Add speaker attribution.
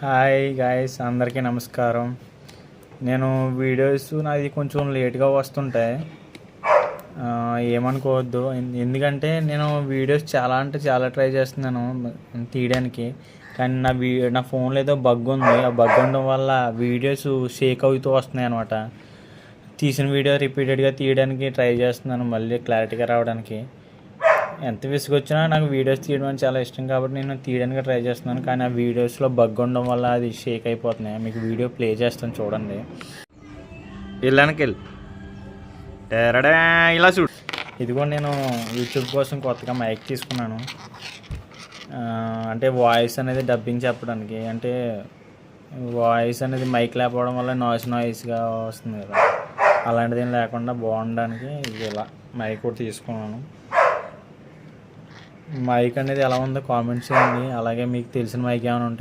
Speaker 1: Hi guys, అందరికీ నమస్కారం. నేను వీడియోస్ నాది కొంచెం లేట్గా వస్తుంటాయి, ఏమనుకోవద్దు. ఎందుకంటే నేను వీడియోస్ చాలా అంటే చాలా ట్రై చేస్తున్నాను తీయడానికి. కానీ నా ఫోన్లో ఏదో బగ్ ఉంది. ఆ బగ్ ఉండడం వల్ల వీడియోస్ షేక్ అవుతూ వస్తున్నాయి అనమాట. తీసిన వీడియో రిపీటెడ్గా తీయడానికి ట్రై చేస్తున్నాను, మళ్ళీ క్లారిటీగా రావడానికి. ఎంత విసుగొచ్చినా నాకు వీడియోస్ తీయడం అని చాలా ఇష్టం కాబట్టి నేను తీయడానికి ట్రై చేస్తున్నాను. కానీ ఆ వీడియోస్లో బగ్ ఉండడం వల్ల అది షేక్ అయిపోతున్నాయి. మీకు వీడియో ప్లే చేస్తాను చూడండి. వెళ్ళానికి ఇలా చూడు. ఇదిగో నేను యూట్యూబ్ కోసం కొత్తగా మైక్ తీసుకున్నాను. అంటే వాయిస్ అనేది డబ్బింగ్ చెప్పడానికి. అంటే వాయిస్ అనేది మైక్ లేకపోవడం వల్ల నాయిస్గా వస్తుంది కదా, అలాంటిది ఏం లేకుండా బాగుండడానికి ఇది ఇలా మైక్ కూడా తీసుకున్నాను. మైక్ అనేది ఎలా ఉందో కామెంట్స్ చేయండి. అలాగే మీకు తెలిసిన మైక్ ఏమైనా ఉంటే